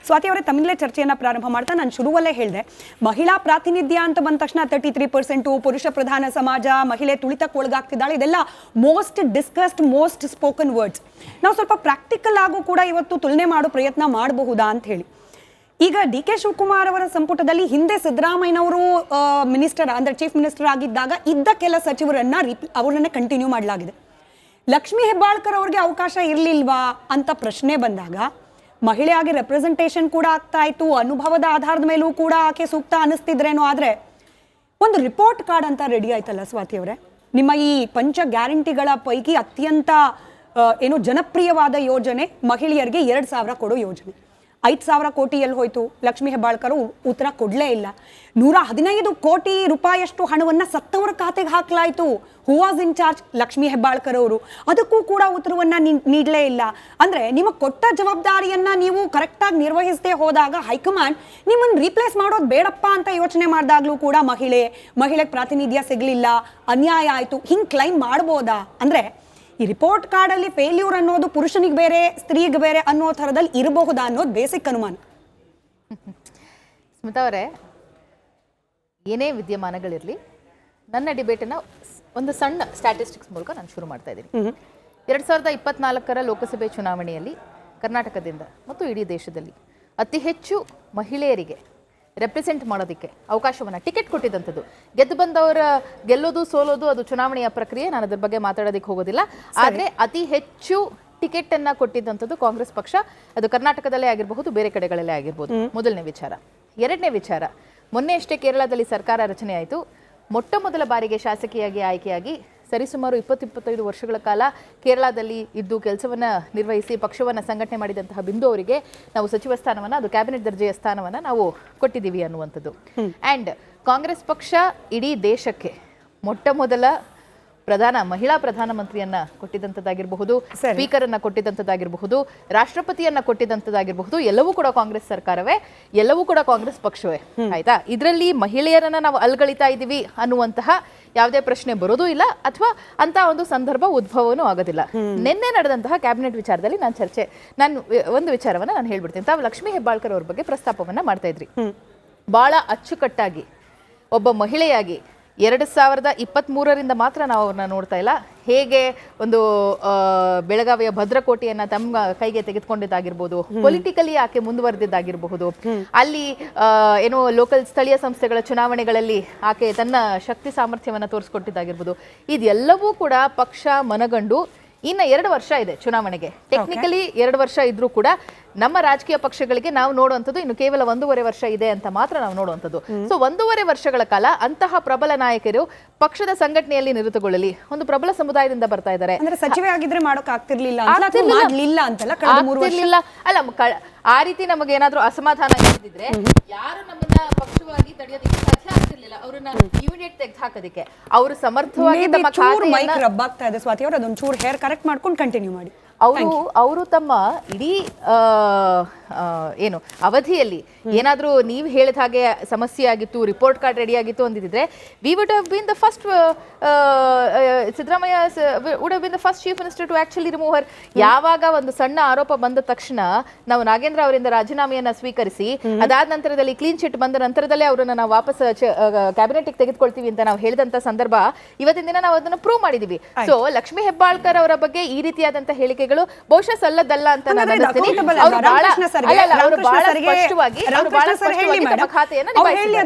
ಸ್ವಾತಿ ಅವರೇ, ತಮಿಳೇ ಚರ್ಚೆಯನ್ನು ಪ್ರಾರಂಭ ಮಾಡ್ತಾ ನಾನು ಶುರುವಲ್ಲೇ ಹೇಳಿದೆ, ಮಹಿಳಾ ಪ್ರಾತಿನಿಧ್ಯ ಅಂತ ಬಂದ ತಕ್ಷಣ 33%, ಪುರುಷ ಪ್ರಧಾನ ಸಮಾಜ, ಮಹಿಳೆ ತುಳಿತಕ್ಕೆ ಒಳಗಾಗ್ತಿದ್ದಾಳೆ, ಇದೆಲ್ಲ most discussed, most spoken words. ನಾವು ಸ್ವಲ್ಪ ಪ್ರಾಕ್ಟಿಕಲ್ ಆಗು ಕೂಡ ಇವತ್ತು ತುಲನೆ ಮಾಡೋ ಪ್ರಯತ್ನ ಮಾಡಬಹುದಾ ಅಂತ ಹೇಳಿ. ಈಗ ಡಿ ಕೆ ಶಿವಕುಮಾರ್ ಅವರ ಸಂಪುಟದಲ್ಲಿ ಹಿಂದೆ ಸಿದ್ದರಾಮಯ್ಯನವರು ಮಿನಿಸ್ಟರ್ ಅಂದರೆ ಚೀಫ್ ಮಿನಿಸ್ಟರ್ ಆಗಿದ್ದಾಗ ಇದ್ದ ಕೆಲ ಸಚಿವರನ್ನ ಅವರನ್ನೇ ಕಂಟಿನ್ಯೂ ಮಾಡಲಾಗಿದೆ. ಲಕ್ಷ್ಮೀ ಹೆಬ್ಬಾಳ್ಕರ್ ಅವ್ರಿಗೆ ಅವಕಾಶ ಇರಲಿಲ್ವಾ ಅಂತ ಪ್ರಶ್ನೆ ಬಂದಾಗ ಮಹಿಳೆಯಾಗಿ ರೆಪ್ರೆಸೆಂಟೇಷನ್ ಕೂಡ ಆಗ್ತಾ ಇತ್ತು, ಅನುಭವದ ಆಧಾರದ ಮೇಲೂ ಕೂಡ ಆಕೆ ಸೂಕ್ತ ಅನ್ನಿಸ್ತಿದ್ರೇನೋ. ಆದರೆ ಒಂದು ರಿಪೋರ್ಟ್ ಕಾರ್ಡ್ ಅಂತ ರೆಡಿ ಆಯ್ತಲ್ಲ ಸ್ವಾತಿ ಅವರೇ, ನಿಮ್ಮ ಈ ಪಂಚ ಗ್ಯಾರಂಟಿಗಳ ಪೈಕಿ ಅತ್ಯಂತ ಏನು ಜನಪ್ರಿಯವಾದ ಯೋಜನೆ ಮಹಿಳೆಯರಿಗೆ 2,000 ಕೊಡೋ ಯೋಜನೆ. 5,000 ಕೋಟಿ ಎಲ್ಲಿ ಹೋಯ್ತು? ಲಕ್ಷ್ಮೀ ಹೆಬ್ಬಾಳ್ಕರ್ ಉತ್ತರ ಕೊಡಲೇ ಇಲ್ಲ. 115 ಕೋಟಿ ರೂಪಾಯಿಯಷ್ಟು ಹಣವನ್ನು ಸತ್ತವರ ಖಾತೆಗೆ ಹಾಕಲಾಯಿತು. Who was in charge? Lakshmi Hebbalkar ಅವರು. ಅದಕ್ಕೂ ಕೂಡ ಉತ್ತರವನ್ನು ನೀಡಲೇ ಇಲ್ಲ. ಅಂದರೆ ನಿಮ್ಮ ಕೊಟ್ಟ ಜವಾಬ್ದಾರಿಯನ್ನು ನೀವು ಕರೆಕ್ಟಾಗಿ ನಿರ್ವಹಿಸದೆ ಹೋದಾಗ ಹೈಕಮಾಂಡ್ ನಿಮ್ಮನ್ನು ರೀಪ್ಲೇಸ್ ಮಾಡೋದು ಬೇಡಪ್ಪ ಅಂತ ಯೋಚನೆ ಮಾಡಿದಾಗಲೂ ಕೂಡ ಮಹಿಳೆಗೆ ಪ್ರಾತಿನಿಧ್ಯ ಸಿಗಲಿಲ್ಲ, ಅನ್ಯಾಯ ಆಯಿತು, ಹಿಂಗೆ ಕ್ಲೈಮ್ ಮಾಡ್ಬೋದಾ? ಅಂದರೆ ಈ ರಿಪೋರ್ಟ್ ಕಾರ್ಡಲ್ಲಿ ಫೇಲ್ಯೂರ್ ಅನ್ನೋದು ಪುರುಷನಿಗೆ ಬೇರೆ ಸ್ತ್ರೀಗೆ ಬೇರೆ ಅನ್ನೋ ಥರದಲ್ಲಿ ಇರಬಹುದಾ ಅನ್ನೋದು ಬೇಸಿಕ್ ಅನುಮಾನ. ಸ್ಮಿತಾ ಅವರೇ, ಏನೇ ವಿದ್ಯಮಾನಗಳಿರಲಿ, ನನ್ನ ಡಿಬೇಟನ್ನು ಒಂದು ಸಣ್ಣ ಸ್ಟ್ಯಾಟಿಸ್ಟಿಕ್ಸ್ ಮೂಲಕ ನಾನು ಶುರು ಮಾಡ್ತಾ ಇದ್ದೀನಿ. 2024 ಲೋಕಸಭೆ ಚುನಾವಣೆಯಲ್ಲಿ ಕರ್ನಾಟಕದಿಂದ ಮತ್ತು ಇಡೀ ದೇಶದಲ್ಲಿ ಅತಿ ಹೆಚ್ಚು ಮಹಿಳೆಯರಿಗೆ ರೆಪ್ರೆಸೆಂಟ್ ಮಾಡೋದಕ್ಕೆ ಅವಕಾಶವನ್ನು ಟಿಕೆಟ್ ಕೊಟ್ಟಿದ್ದಂಥದ್ದು, ಗೆದ್ದು ಬಂದವರ ಗೆಲ್ಲೋದು ಸೋಲೋದು ಅದು ಚುನಾವಣೆಯ ಪ್ರಕ್ರಿಯೆ, ನಾನು ಅದ್ರ ಬಗ್ಗೆ ಮಾತಾಡೋದಕ್ಕೆ ಹೋಗೋದಿಲ್ಲ. ಆದರೆ ಅತಿ ಹೆಚ್ಚು ಟಿಕೆಟ್ ಅನ್ನ ಕೊಟ್ಟಿದ್ದಂಥದ್ದು ಕಾಂಗ್ರೆಸ್ ಪಕ್ಷ. ಅದು ಕರ್ನಾಟಕದಲ್ಲೇ ಆಗಿರಬಹುದು, ಬೇರೆ ಕಡೆಗಳಲ್ಲೇ ಆಗಿರ್ಬೋದು. ಮೊದಲನೇ ವಿಚಾರ. ಎರಡನೇ ವಿಚಾರ, ಮೊನ್ನೆ ಅಷ್ಟೇ ಕೇರಳದಲ್ಲಿ ಸರ್ಕಾರ ರಚನೆ ಆಯಿತು. ಮೊಟ್ಟ ಮೊದಲ ಬಾರಿಗೆ ಶಾಸಕಿಯಾಗಿ ಆಯ್ಕೆಯಾಗಿ ಸರಿಸುಮಾರು 20-25 ವರ್ಷಗಳ ಕಾಲ ಕೇರಳದಲ್ಲಿ ಇದ್ದು ಕೆಲಸವನ್ನು ನಿರ್ವಹಿಸಿ ಪಕ್ಷವನ್ನು ಸಂಘಟನೆ ಮಾಡಿದಂತಹ ಬಿಂದು ಅವರಿಗೆ ನಾವು ಸಚಿವ ಸ್ಥಾನವನ್ನು, ಅದು ಕ್ಯಾಬಿನೆಟ್ ದರ್ಜೆಯ ಸ್ಥಾನವನ್ನು ನಾವು ಕೊಟ್ಟಿದ್ದೀವಿ ಅನ್ನುವಂಥದ್ದು. ಆ್ಯಂಡ್ ಕಾಂಗ್ರೆಸ್ ಪಕ್ಷ ಇಡೀ ದೇಶಕ್ಕೆ ಮೊಟ್ಟ ಮೊದಲ ಮಹಿಳಾ ಪ್ರಧಾನಮಂತ್ರಿಯನ್ನ ಕೊಟ್ಟಿದ್ದಂಥದ್ದಾಗಿರಬಹುದು, ಸ್ಪೀಕರ್ ಅನ್ನ ಕೊಟ್ಟಿದ್ದಂಥದ್ದಾಗಿರಬಹುದು, ರಾಷ್ಟ್ರಪತಿಯನ್ನ ಕೊಟ್ಟಿದ್ದಂಥದ್ದಾಗಿರಬಹುದು, ಎಲ್ಲವೂ ಕೂಡ ಕಾಂಗ್ರೆಸ್ ಸರ್ಕಾರವೇ, ಎಲ್ಲವೂ ಕೂಡ ಕಾಂಗ್ರೆಸ್ ಪಕ್ಷವೇ. ಆಯ್ತಾ? ಇದರಲ್ಲಿ ಮಹಿಳೆಯರನ್ನ ನಾವು ಅಲ್ಗಳಿತಾ ಇದ್ದೀವಿ ಅನ್ನುವಂತಹ ಯಾವುದೇ ಪ್ರಶ್ನೆ ಬರೋದೂ ಇಲ್ಲ, ಅಥವಾ ಅಂತ ಒಂದು ಸಂದರ್ಭ ಉದ್ಭವನೂ ಆಗೋದಿಲ್ಲ. ನಿನ್ನೆ ನಡೆದಂತಹ ಕ್ಯಾಬಿನೆಟ್ ವಿಚಾರದಲ್ಲಿ ನಾನು ಒಂದು ವಿಚಾರವನ್ನ ನಾನು ಹೇಳ್ಬಿಡ್ತೀನಿ. ತಾವು ಲಕ್ಷ್ಮೀ ಹೆಬ್ಬಾಳ್ಕರ್ ಅವ್ರ ಬಗ್ಗೆ ಪ್ರಸ್ತಾಪವನ್ನ ಮಾಡ್ತಾ ಇದ್ರಿ. ಬಹಳ ಅಚ್ಚುಕಟ್ಟಾಗಿ ಒಬ್ಬ ಮಹಿಳೆಯಾಗಿ 2023ರಿಂದ ಮಾತ್ರ ನಾವು ಅವ್ರನ್ನ ನೋಡ್ತಾ ಇಲ್ಲ. ಹೇಗೆ ಒಂದು ಬೆಳಗಾವಿಯ ಭದ್ರಕೋಟೆಯನ್ನ ತಮ್ಮ ಕೈಗೆ ತೆಗೆದುಕೊಂಡಿದ್ದಾಗಿರ್ಬೋದು, ಪೊಲಿಟಿಕಲಿ ಆಕೆ ಮುಂದುವರೆದಿದ್ದಾಗಿರಬಹುದು, ಅಲ್ಲಿ ಏನೋ ಲೋಕಲ್ ಸ್ಥಳೀಯ ಸಂಸ್ಥೆಗಳ ಚುನಾವಣೆಗಳಲ್ಲಿ ಆಕೆ ತನ್ನ ಶಕ್ತಿ ಸಾಮರ್ಥ್ಯವನ್ನು ತೋರಿಸ್ಕೊಟ್ಟಿದ್ದಾಗಿರ್ಬೋದು, ಇದೆಲ್ಲವೂ ಕೂಡ ಪಕ್ಷ ಮನಗಂಡು ಇನ್ನು 2 ವರ್ಷ ಇದೆ ಚುನಾವಣೆಗೆ. ಟೆಕ್ನಿಕಲಿ 2 ವರ್ಷ ಇದ್ರೂ ಕೂಡ ನಮ್ಮ ರಾಜಕೀಯ ಪಕ್ಷಗಳಿಗೆ ನಾವು ನೋಡುವಂಥದ್ದು ಇನ್ನು ಕೇವಲ 1.5 ವರ್ಷ ಇದೆ ಅಂತ ಮಾತ್ರ ನಾವು ನೋಡುವಂಥದ್ದು. ಸೊ 1.5 ವರ್ಷಗಳ ಕಾಲ ಅಂತಹ ಪ್ರಬಲ ನಾಯಕರು ಪಕ್ಷದ ಸಂಘಟನೆಯಲ್ಲಿ ನಿರತಗೊಳ್ಳಲಿ. ಒಂದು ಪ್ರಬಲ ಸಮುದಾಯದಿಂದ ಬರ್ತಾ ಇದ್ದಾರೆ. ಸಚಿವೆ ಆಗಿದ್ರೆ ಮಾಡೋಕೆ ಆಗ್ತಿರ್ಲಿಲ್ಲ, ಆ ರೀತಿ ನಮಗೆ ಏನಾದ್ರೂ ಅಸಮಾಧಾನ ಇದ್ದಿದ್ರೆ ಯಾರು ನಮ್ಮನ್ನ ಪಕ್ಷವಾಗಿ ತಡೆಯೋದಕ್ಕೆ ಸಾಧ್ಯ ಆಗ್ತಿರ್ಲಿಲ್ಲ, ಅವ್ರನ್ನ ಇಮಿಡಿಯೇಟ್ ತೆಗೆದು ಹಾಕೋದಕ್ಕೆ. ಅವರು ಸಮರ್ಥವಾಗಿ ತಮ್ಮ ಸ್ವಾತಿ ಅವರು ಅದೊಂದು ಚೂರು ಹೇರ್ ಕರೆಕ್ಟ್ ಮಾಡ್ಕೊಂಡು ಕಂಟಿನ್ಯೂ ಮಾಡಿ. ಅವರು ತಮ್ಮ ಇಡೀ ಏನು ಅವಧಿಯಲ್ಲಿ ಏನಾದರೂ ನೀವು ಹೇಳಿದ ಹಾಗೆ ಸಮಸ್ಯೆ ಆಗಿತ್ತು, ರಿಪೋರ್ಟ್ ಕಾರ್ಡ್ ರೆಡಿ ಆಗಿತ್ತು ಅಂದಿದ್ರೆ, we would have been the first, Siddaramaiah would have been the first chief minister to actually remove her. ಯಾವಾಗ ಒಂದು ಸಣ್ಣ ಆರೋಪ ಬಂದ ತಕ್ಷಣ ನಾವು ನಾಗೇಂದ್ರ ಅವರಿಂದ ರಾಜೀನಾಮೆಯನ್ನ ಸ್ವೀಕರಿಸಿ, ಅದಾದ ನಂತರದಲ್ಲಿ ಕ್ಲೀನ್ ಚಿಟ್ ಬಂದ ನಂತರದಲ್ಲೇ ಅವರನ್ನ ನಾವು ವಾಪಸ್ ಕ್ಯಾಬಿನೆಟ್ಗೆ ತೆಗೆದುಕೊಳ್ತೀವಿ ಅಂತ ನಾವು ಹೇಳಿದಂತ ಸಂದರ್ಭ ಇವತ್ತಿನ ದಿನ ನಾವು ಅದನ್ನು ಪ್ರೂವ್ ಮಾಡಿದೀವಿ. ಸೊ ಲಕ್ಷ್ಮೀ ಹೆಬ್ಬಾಳ್ಕರ್ ಅವರ ಬಗ್ಗೆ ಈ ರೀತಿಯಾದಂತ ಹೇಳಿಕೆಗಳು ಬಹುಶಃ ಸಲ್ಲದಲ್ಲ ಅಂತ ನಾನು ಅನ್ನಿಸ್ತೀನಿ. ಅವರು ಬಹಳ ಸ್ಪಷ್ಟವಾಗಿ ಖಾತೆಯನ್ನು ನಿಭಾಯಿಸಿದ್ದಾರೆ.